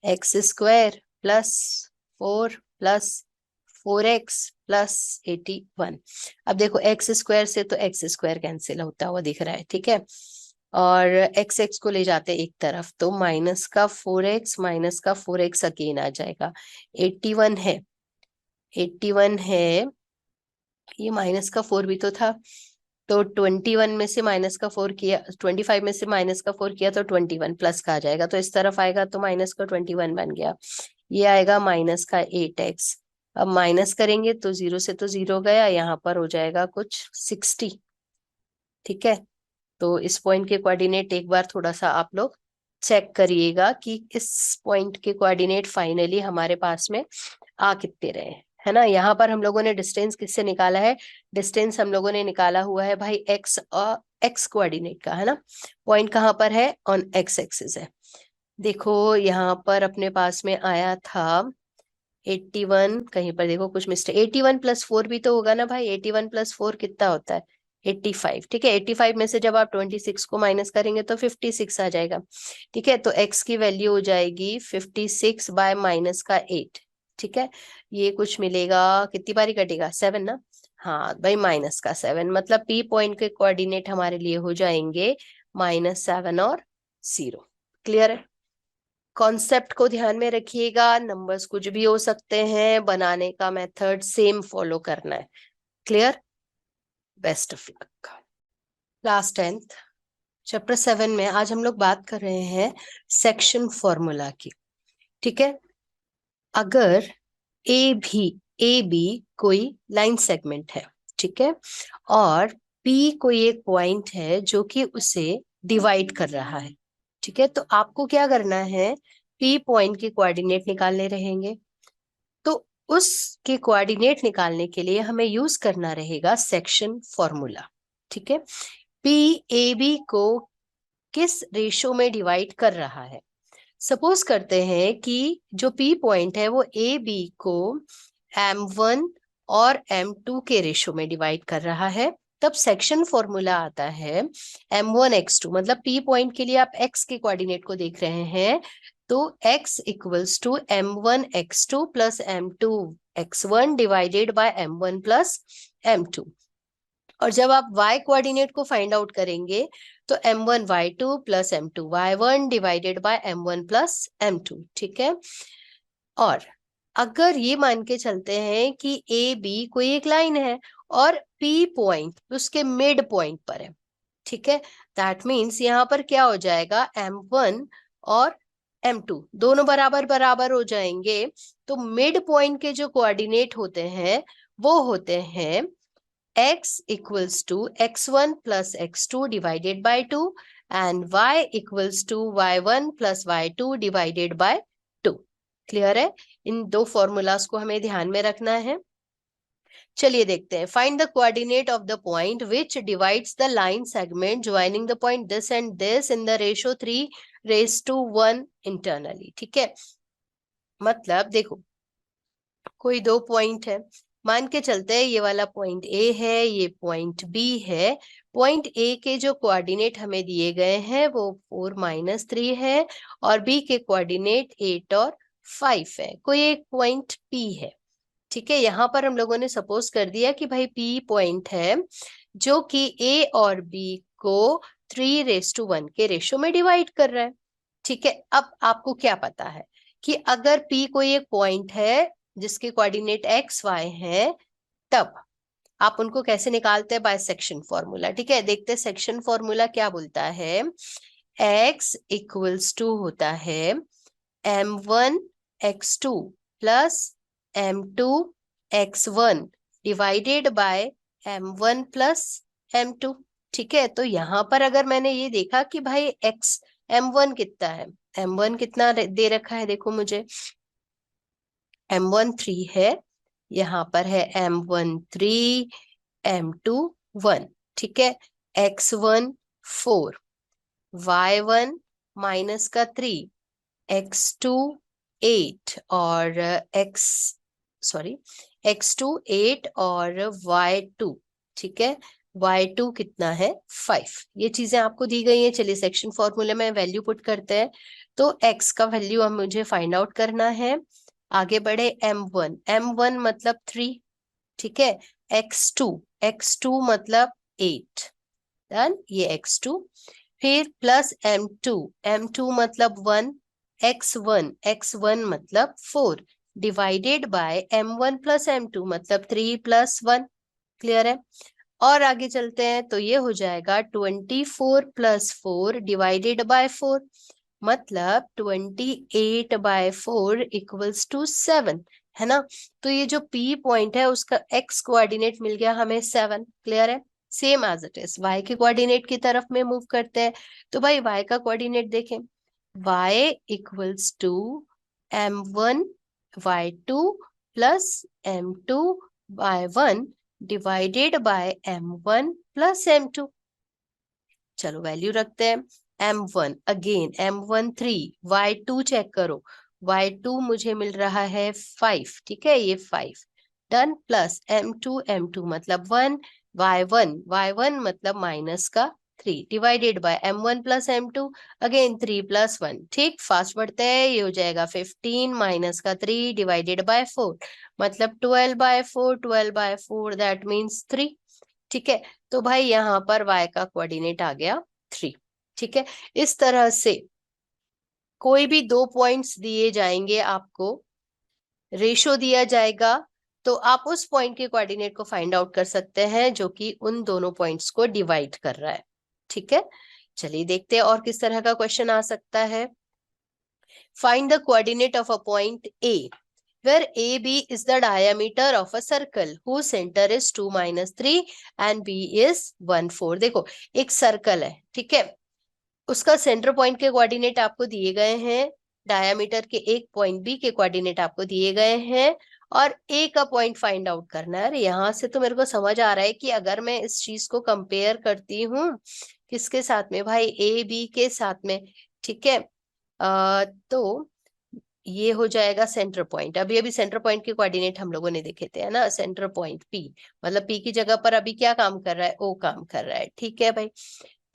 x² plus 4 plus 4x plus 81। अब देखो x² से तो x² कैंसिल होता हुआ दिख रहा है। ठीक है, और x को ले जाते हैं एक तरफ तो माइनस का 4x माइनस का 4x अगेन आ जाएगा, 81 है, 81 है, ये माइनस का 4 भी तो था, तो 21 में से माइनस का 4 किया, 25 में से माइनस का 4 किया तो 21 प्लस का आ जाएगा, तो इस तरफ आएगा तो माइनस का 21 बन गया, ये आएगा माइनस का 8x। अब माइनस करेंगे तो 0 से तो 0 गया, यहाँ पर हो जाएगा कुछ 60। ठीक है, तो इस पॉइंट के कोऑर्डिनेट एक बार थोड़ा सा आप लोग चेक करिएगा कि इस पॉइंट के कोऑर्डिनेट फाइनली हमारे पास में आ कितने रहे, है ना। यहाँ पर हम लोगों ने डिस्टेंस किससे निकाला है, डिस्टेंस हम लोगों ने निकाला हुआ है भाई एक्स और एक्स कोऑर्डिनेट का, है ना। पॉइंट कहाँ पर है, ऑन एक्स एक्सिस है। देखो यहाँ पर अपने पास में आया था 81, कहीं पर देखो कुछ मिस्टेक, 81 प्लस 4 भी तो होगा ना भाई, 81 प्लस 4 कितना होता है 85, ठीक है। 85 में से जब आप 26 को माइनस करेंगे तो 56 आ जाएगा, ठीक है। तो x की वैल्यू हो जाएगी 56 बाय माइनस का 8, ठीक है। ये कुछ मिलेगा, कितनी बारी कटेगा, 7 ना, हाँ भाई माइनस का 7, मतलब P पॉइंट के कोऑर्डिनेट हमारे लिए हो जाएंगे -7 और 0। क्लियर है। कॉन्सेप्ट को ध्यान में रखिएगा, नंबर्स कुछ भी हो सकते हैं, बनाने का मेथड सेम फॉलो करना है। Clear, best of luck. Class 10th chapter 7 में आज हम लोग बात कर रहे हैं सेक्शन फॉर्मूला की, ठीक है। अगर ए बी कोई लाइन सेगमेंट है, ठीक है, और पी कोई एक पॉइंट है जो कि उसे डिवाइड कर रहा है, ठीक है, तो आपको क्या करना है, पी पॉइंट के कोऑर्डिनेट निकालने रहेंगे। तो उसके कोऑर्डिनेट निकालने के लिए हमें यूज करना रहेगा सेक्शन फॉर्मूला, ठीक है। पी ए बी को किस रेशो में डिवाइड कर रहा है, सपोज करते हैं कि जो पी पॉइंट है वो ए बी को M1 और M2 के रेशो में डिवाइड कर रहा है, तब सेक्शन फॉर्मूला आता है M1x2, मतलब पी पॉइंट के लिए आप x के कोऑर्डिनेट को देख रहे हैं, तो x equals to M1x2 plus M2x1 divided by M1 plus M2। और जब आप y कोऑर्डिनेट को फाइंड आउट करेंगे तो M1y2 plus M2y1 divided by M1 plus M2, ठीक है। और अगर ये मान के चलते हैं कि ए बी कोई एक लाइन है और पी पॉइंट उसके मिड पॉइंट पर है, ठीक है, दैट मीन्स यहाँ पर क्या हो जाएगा, M1 और M2 दोनों बराबर बराबर हो जाएंगे। तो मिड पॉइंट के जो कोऑर्डिनेट होते हैं वो होते हैं x equals to x1 plus x2 divided by 2 and y equals to y1 plus y2 divided by 2। Clear है, इन दो फॉर्मूलाज को हमें ध्यान में रखना है। चलिए देखते हैं, find the coordinate of the point which divides the line segment joining the point this and this in the ratio 3:1 internally, ठीक है। मतलब देखो कोई दो पॉइंट है, मान के चलते हैं ये वाला पॉइंट ए है, ये पॉइंट बी है। पॉइंट ए के जो कोऑर्डिनेट हमें दिए गए हैं वो 4-3 है और बी के कोऑर्डिनेट 8 और 5 है। कोई एक पॉइंट पी है, ठीक है। यहाँ पर हम लोगों ने सपोज कर दिया कि भाई पी पॉइंट है जो कि ए और बी को 3:1 के रेशो में डिवाइड कर रहा है, ठीक है। अब आपको क्या पता है कि अगर पी कोई एक पॉइंट है जिसके कोऑर्डिनेट एक्स वाई है, तब आप उनको कैसे निकालते हैं, बाय सेक्शन फॉर्मूला, ठीक है। देखते हैं सेक्शन फॉर्मूला क्या बोलता है। x इक्वल्स टू होता है M1x2 plus M2x1 divided by M1 plus M2, ठीक है। तो यहाँ पर अगर मैंने ये देखा कि भाई x M1 कितना है, M1 कितना दे रखा है, देखो मुझे M1 3 है, यहाँ पर है M1 3, M2 1, ठीक है। x1 4, y1 माइनस का 3, x2 8 और x2 8 और y2, ठीक है, y2 कितना है 5। ये चीजें आपको दी गई हैं। चलिए सेक्शन फॉर्मूले में वैल्यू पुट करते हैं। तो x का वैल्यू हम मुझे फाइंड आउट करना है। आगे बढ़े, M1 मतलब 3, ठीक है, x2 मतलब 8, डन, ये x2, फिर प्लस M2 मतलब 1, x1 मतलब 4 divided by M1 plus M2 मतलब 3 प्लस 1। क्लियर है। और आगे चलते हैं तो ये हो जाएगा 24 प्लस 4 डिवाइडेड बाय 4, मतलब 28/4 इक्वल्स टू 7, है ना। तो ये जो P पॉइंट है उसका x कोऑर्डिनेट मिल गया हमें 7। क्लियर है, same as it is y के कोऑर्डिनेट की तरफ में मूव करते हैं। तो भाई y का कोऑर्डिनेट देखें, y equals to m1 y2 plus m2 y1 divided by m1 plus m2। चलो वैल्यू रखते हैं। m1 again m1 3, y2 check करो, y2 मुझे मिल रहा है 5, ठीक है, ये 5 डन, प्लस m2 मतलब 1, y1 मतलब माइनस का 3 divided by m1 plus m2 again 3 plus 1। ठीक, फास्ट बढ़ते हैं, ये हो जाएगा 15 माइनस का 3 डिवाइडेड बाय 4 मतलब 12/4 दैट मीन्स 3। ठीक है, तो भाई यहाँ पर y का कोऑर्डिनेट आ गया 3। ठीक है, इस तरह से कोई भी दो पॉइंट्स दिए जाएंगे आपको, रेशो दिया जाएगा, तो आप उस पॉइंट के कोऑर्डिनेट को फाइंड आउट कर सकते हैं जो कि उन दोनों पॉइंट्स को डिवाइड कर रहा है। ठीक है, चलिए देखते हैं और किस तरह का क्वेश्चन आ सकता है। Find the coordinate of a point A where AB is the diameter of a circle whose center is 2 minus 3 and B is 1 4। देखो एक सर्कल है, ठीक है, उसका सेंटर पॉइंट के कोऑर्डिनेट आपको दिए गए हैं, डायामीटर के एक पॉइंट बी के कोऑर्डिनेट आपको दिए गए हैं और ए का पॉइंट फाइंड आउट करना है। यहाँ से तो मेरे को समझ आ रहा है कि अगर मैं इस चीज को कंपेयर करती हूँ किसके साथ में, भाई ए बी के साथ में, ठीक है, तो ये हो जाएगा सेंटर पॉइंट। अभी अभी सेंटर पॉइंट के कोऑर्डिनेट हम लोगों ने देखे थे, है ना, सेंटर पॉइंट पी मतलब पी की जगह पर अभी क्या काम कर रहा है, ओ काम कर रहा है। ठीक है भाई,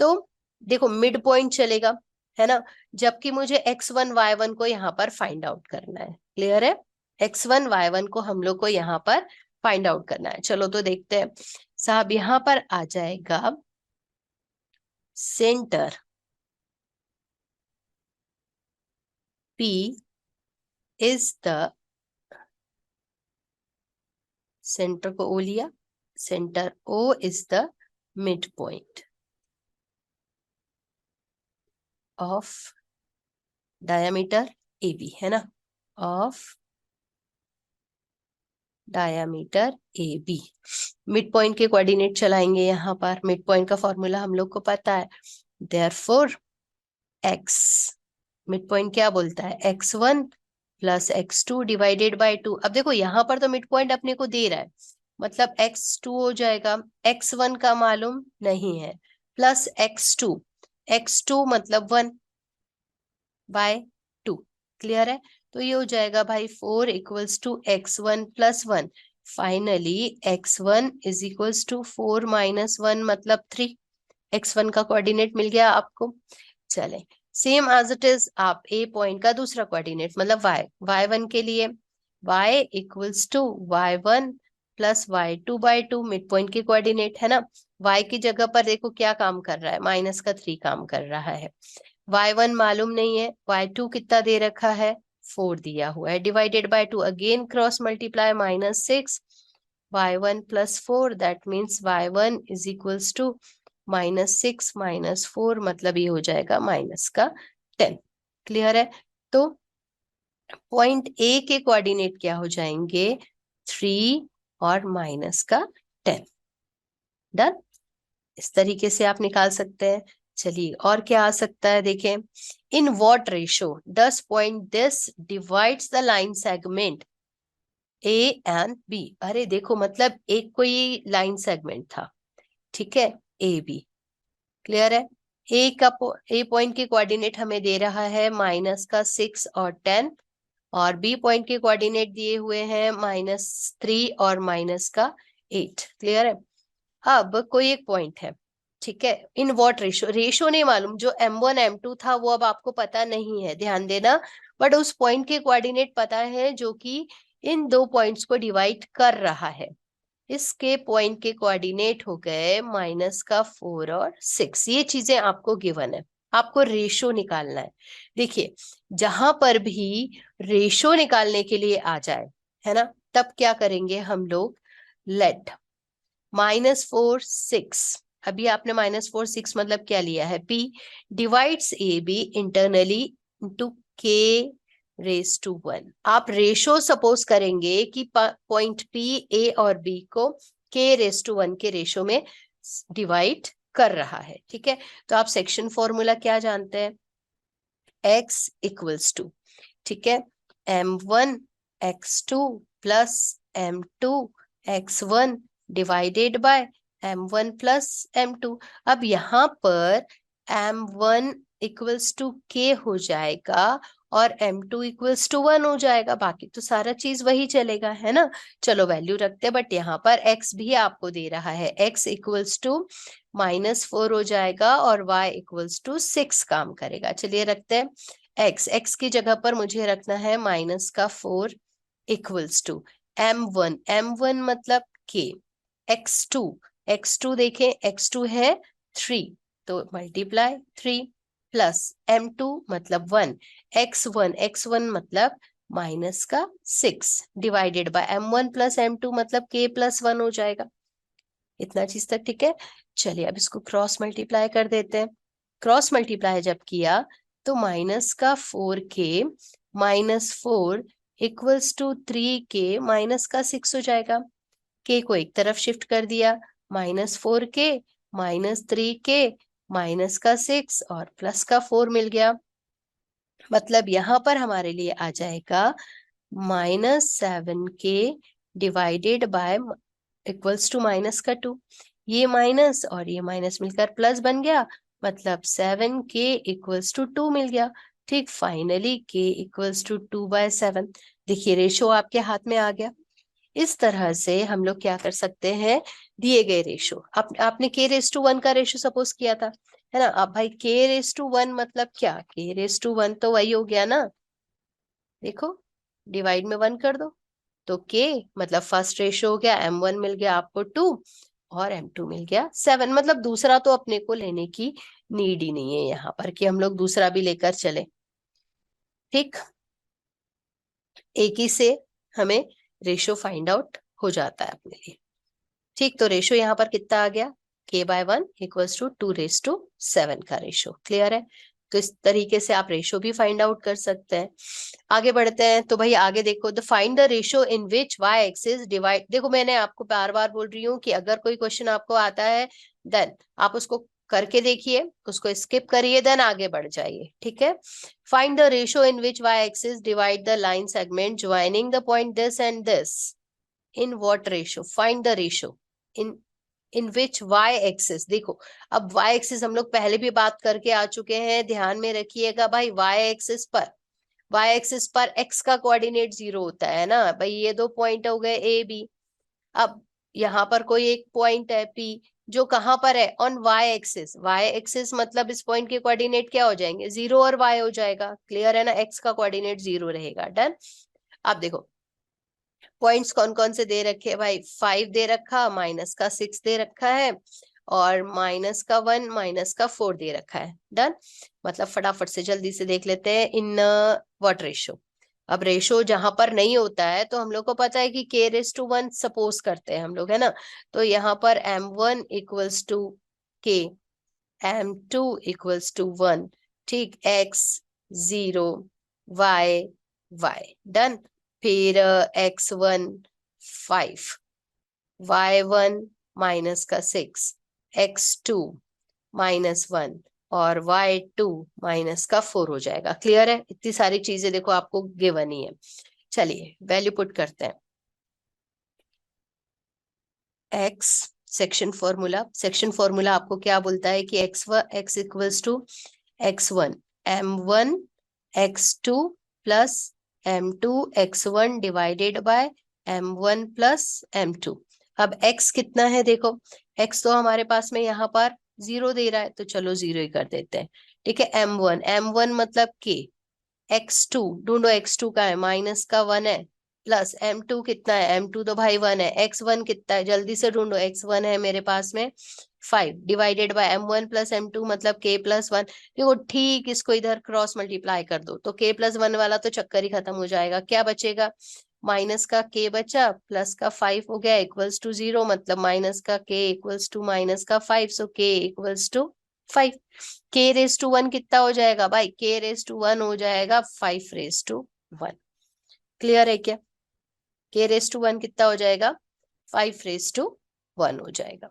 तो देखो मिड पॉइंट चलेगा, है ना, जबकि मुझे x1 y1 को यहाँ पर फाइंड आउट करना है। क्लियर है, x1 y1 को हम लोग को यहाँ पर फाइंड आउट करना है। चलो तो देखते हैं साहब, यहाँ पर आ जाएगा centre P is the, centre को ओ लिया, centre O is the midpoint of diameter AB, है ना, of diameter A B. Mid point के कोऑर्डिनेट चलाएंगे यहाँ पर, मिड पॉइंट का फॉर्मूला हम लोग को पता है, देयरफॉर x, मिड पॉइंट क्या बोलता है, x1 plus x2 divided by 2। अब देखो यहाँ पर तो मिड पॉइंट अपने को दे रहा है, मतलब x2 हो जाएगा, x1 का मालूम नहीं है, प्लस x2 मतलब 1 बाय 2। क्लियर है, तो ये हो जाएगा भाई 4 equals to x1 plus 1। Finally x1 is equals to 4 minus 1 मतलब 3। x1 का कोऑर्डिनेट मिल गया आपको। चले सेम एज इट इज आप ए पॉइंट का दूसरा कोऑर्डिनेट मतलब y1 के लिए y equals to y1 plus y2 by 2, mid point के कोऑर्डिनेट है ना, y की जगह पर देखो क्या काम कर रहा है, माइनस का 3 काम कर रहा है, y1 मालूम नहीं है, y2 कितना दे रखा है, 4 दिया हुआ है, divided by 2 again cross multiply -6 y1 plus 4 that means y1 is equals to -6 -4 मतलब ये हो जाएगा माइनस का 10। क्लियर है, तो पॉइंट ए के कोऑर्डिनेट क्या हो जाएंगे, 3 और माइनस का 10। डन, इस तरीके से आप निकाल सकते हैं। चलिए और क्या आ सकता है, देखें, in what ratio does point this divides the line segment A and B. अरे देखो मतलब एक कोई लाइन सेगमेंट था, ठीक है, ए बी। क्लियर है, ए पॉइंट के कोऑर्डिनेट हमें दे रहा है माइनस का 6 और 10 और बी पॉइंट के कोऑर्डिनेट दिए हुए हैं -3 और माइनस का 8। क्लियर है, अब कोई एक पॉइंट है, ठीक है, इन व्हाट रेशो नहीं मालूम, जो m1 m2 था वो अब आपको पता नहीं है, ध्यान देना, बट उस पॉइंट के कोऑर्डिनेट पता है जो कि इन दो पॉइंट्स को डिवाइड कर रहा है। इसके पॉइंट के कोऑर्डिनेट हो गए माइनस का 4 और 6। ये चीजें आपको गिवन है, आपको रेशो निकालना है। देखिए जहां पर भी रेशो निकालने के लिए आ जाए, है ना, तब क्या करेंगे हम लोग, लेट -4 6, अभी आपने -4 6 मतलब क्या लिया है, P divides A B internally into k⁻1। आप रेशो सपोज करेंगे कि पॉइंट P A और B को k⁻1 के रेशो में डिवाइड कर रहा है। ठीक है, तो आप सेक्शन फॉर्मूला क्या जानते हैं, x इक्वल्स टू, ठीक है, m1 x2 plus m2 x1 divided by m1 plus m2। अब यहाँ पर m1 इक्वल्स टू k हो जाएगा और m2 इक्वल्स टू 1 हो जाएगा, बाकी तो सारा चीज वही चलेगा, है ना। चलो वैल्यू रखते हैं, बट यहाँ पर x भी आपको दे रहा है, x इक्वल्स टू -4 हो जाएगा और y इक्वल्स टू 6 काम करेगा। चलिए रखते हैं x की जगह पर मुझे रखना है -4 इक्वल्स टू m1 मतलब k, x2 देखें, x2 है 3 तो मल्टीप्लाई 3 प्लस m2 मतलब 1, x1 मतलब -6 divided by m1 plus m2 मतलब k प्लस 1 हो जाएगा। इतना चीज तक ठीक है। चलिए अब इसको क्रॉस मल्टीप्लाई कर देते हैं। क्रॉस मल्टीप्लाई जब किया तो -4k -4 इक्वल्स टू 3k -6 हो जाएगा। k को एक तरफ शिफ्ट कर दिया, -4k -3k -6 और +4 मिल गया। मतलब यहाँ पर हमारे लिए आ जाएगा -7k divided by equals to -2, ये माइनस और ये माइनस मिलकर प्लस बन गया, मतलब 7k इक्वल्स टू 2 मिल गया। ठीक, फाइनली k इक्वल्स टू 2/7। देखिए रेशो आपके हाथ में आ गया। इस तरह से हम लोग क्या कर सकते हैं, दिए गए रेशो, आपने k⁻1 का रेशो सपोज किया था, है ना। अब भाई k⁻1 मतलब क्या, k⁻1 तो वही हो गया ना, देखो डिवाइड में 1 कर दो तो k मतलब फर्स्ट रेशो हो गया, m1 मिल गया आपको 2 और m2 मिल गया 7। मतलब दूसरा तो अपने को लेने की नीड ही नहीं है यहाँ पर कि हम लोग दूसरा भी लेकर चले। ठीक, एक ही से हमें रेशो फाइंड आउट हो जाता है अपने लिए। ठीक, तो रेशो यहाँ पर कितना आ गया, k/1 इक्वल्स टू 2⁻7 का रेशो। क्लियर है, तो इस तरीके से आप रेशो भी फाइंड आउट कर सकते हैं। आगे बढ़ते हैं, तो भाई आगे देखो, the find the ratio in which y axis divide. देखो मैंने आपको बार बार बोल रही हूँ कि अगर कोई क्वेश्चन आपको आता है देन आप उसको करके देखिए, उसको स्किप करिए, देन आगे बढ़ जाइए। ठीक है, find the ratio in which y axis divide the line segment joining the point this and this. In what ratio, find the ratio in which y axis. देखो अब y एक्सिस हम लोग पहले भी बात करके आ चुके हैं, ध्यान में रखिएगा भाई। y एक्सिस पर x का कोऑर्डिनेट 0 होता है ना भाई, ये दो पॉइंट हो गए a b। अब यहाँ पर कोई एक पॉइंट है p जो कहाँ पर है, ऑन y एक्सिस मतलब इस पॉइंट के कोऑर्डिनेट क्या हो जाएंगे, 0 और y हो जाएगा। क्लियर है ना, x का कोऑर्डिनेट 0 रहेगा। डन। अब देखो पॉइंट्स कौन कौन से दे रखे हैं भाई, 5 दे रखा, -6 दे रखा है और -1 -4 दे रखा है। डन। मतलब फटाफट से जल्दी से देख लेते हैं इन व्हाट रेशो। अब रेशो जहां पर नहीं होता है तो हम लोग को पता है कि k⁻1 सपोज करते हैं हम लोग, है ना। तो यहाँ पर m1 equals to k, m2 equals to 1। ठीक, x 0 y। डन। फिर x1 5, y1 -6, x2 -1 और y2 -4 हो जाएगा। क्लियर है, इतनी सारी चीजें देखो आपको गिवन ही है। चलिए वैल्यू पुट करते हैं। x सेक्शन फॉर्मूला आपको क्या बोलता है कि x equals to x1 m1 x2 plus m2 x1 divided by m1 plus m2। अब x कितना है, देखो x तो हमारे पास में यहाँ पर 0 दे रहा है, तो चलो 0 ही कर देते हैं। ठीक है, m1 मतलब k, x2 ढूंढो, x2 का है -1 है, प्लस m2 कितना है, m2 तो भाई 1 है, x1 कितना है जल्दी से ढूंढो, x1 है मेरे पास में 5 divided by m1 plus m2 मतलब k प्लस 1। देखो ठीक, इसको इधर क्रॉस मल्टीप्लाई कर दो तो k प्लस 1 वाला तो चक्कर ही खत्म हो जाएगा। क्या बचेगा, माइनस का k बचा, प्लस का 5 हो गया इक्वल्स टू 0, मतलब माइनस का k equals to -5, so k equals to 5। k⁻1 कितना हो जाएगा भाई, k⁻1 हो जाएगा 5⁻1। क्लियर है क्या, k⁻1 कितना हो जाएगा, 5⁻1 हो जाएगा।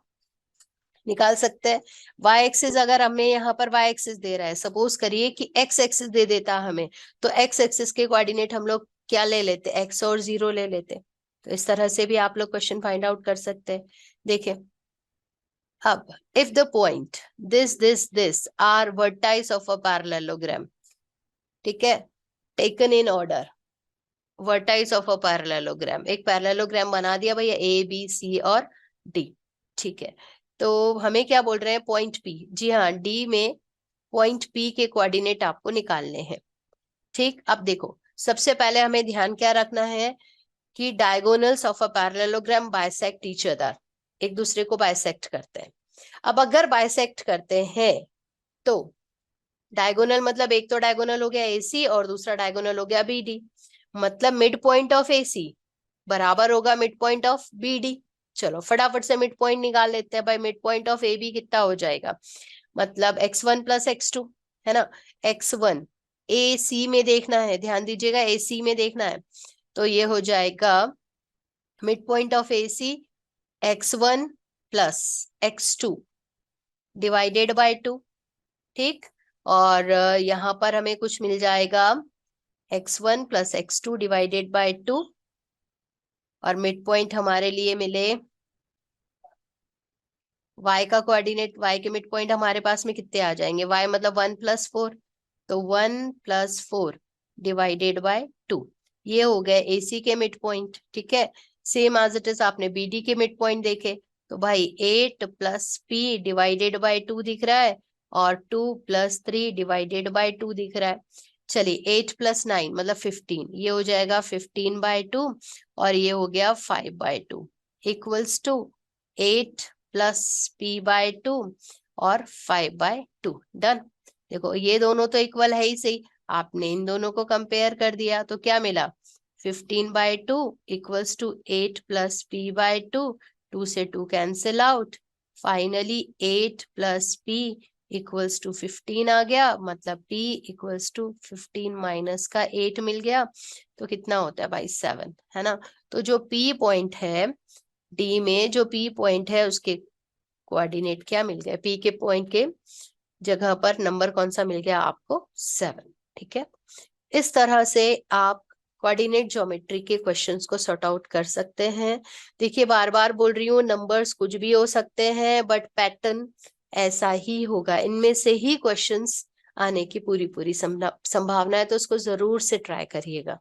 निकाल सकते हैं। वाई एक्सिस अगर हमें यहाँ पर वाई एक्सिस दे रहा है, सपोज करिए कि एक्स एक्सिस दे देता हमें, तो एक्स एक्सिस के कोऑर्डिनेट हम लोग क्या ले लेते, एक्स और 0 ले लेते। तो इस तरह से भी आप लोग क्वेश्चन फाइंड आउट कर सकते हैं। देखिए अब, if the point this are vertices of a parallelogram, ठीक है, taken in order, vertices of a parallelogram, एक पैरेललोग्राम बना दिया भैया, ए बी सी और डी, ठीक है। तो हमें क्या बोल रहे हैं, पॉइंट पी, जी हाँ, डी में पॉइंट पी के कोऑर्डिनेट आपको निकालने हैं। ठीक, अब देखो सबसे पहले हमें ध्यान क्या रखना है कि diagonals of a parallelogram bisect each other, एक दूसरे को बाइसेक्ट करते हैं। अब अगर बाइसेक्ट करते हैं तो डायगोनल मतलब एक तो डायगोनल हो गया एसी और दूसरा डायगोनल हो गया बीडी, मतलब मिड पॉइंट ऑफ एसी बराबर होगा मिड पॉइंट ऑफ बीडी। चलो फटाफट से मिड पॉइंट निकाल लेते हैं भाई, mid point of A B कितना हो जाएगा, मतलब x1 प्लस x2, है ना। x1 ए सी में देखना है, ध्यान दीजिएगा ए सी में देखना है, तो ये हो जाएगा mid point of A C x1 plus x2 divided by 2, ठीक। और यहाँ पर हमें कुछ मिल जाएगा x1 plus x2 divided by 2, और मिड पॉइंट हमारे लिए मिले y का कोऑर्डिनेट, y के मिड पॉइंट हमारे पास में कितने आ जाएंगे, y मतलब 1 प्लस 4, तो 1 प्लस 4 डिवाइडेड बाय 2, ये हो गए AC के मिड पॉइंट, ठीक है। सेम एज इट इज आपने BD के मिड पॉइंट देखे, तो भाई 8 प्लस P डिवाइडेड बाय 2 दिख रहा है, और 2 प्लस 3 डिवाइडेड बाय 2 दिख रहा है। चलिए 8 प्लस 9 मतलब 15, ये हो जाएगा 15 बाय 2, और ये हो गया 5 by 2 equals to 8 plus P by 2 और 5 बाय 2, डन। देखो ये दोनों तो इक्वल है ही सही, आपने इन दोनों को कंपेयर कर दिया तो क्या मिला, 15 by 2 equals to 8 plus P by 2, 2 से 2 cancel out, finally 8 plus P equals to 15 आ गया, मतलब P इक्वल्स टू 15 माइनस का 8 मिल गया, तो कितना होता है भाई 7, है ना। तो जो P पॉइंट है डी में, जो P पॉइंट है उसके कोऑर्डिनेट क्या मिल गए, P के पॉइंट के जगह पर नंबर कौन सा मिल गया आपको, 7, ठीक है। इस तरह से आप कोऑर्डिनेट ज्योमेट्री के क्वेश्चंस को सॉर्ट आउट कर सकते हैं। देखिए बार बार बोल रही हूँ, नंबर्स कुछ भी हो सकते हैं बट पैटर्न ऐसा ही होगा, इनमें से ही क्वेश्चंस आने की पूरी पूरी संभावना है, तो उसको जरूर से ट्राई करिएगा।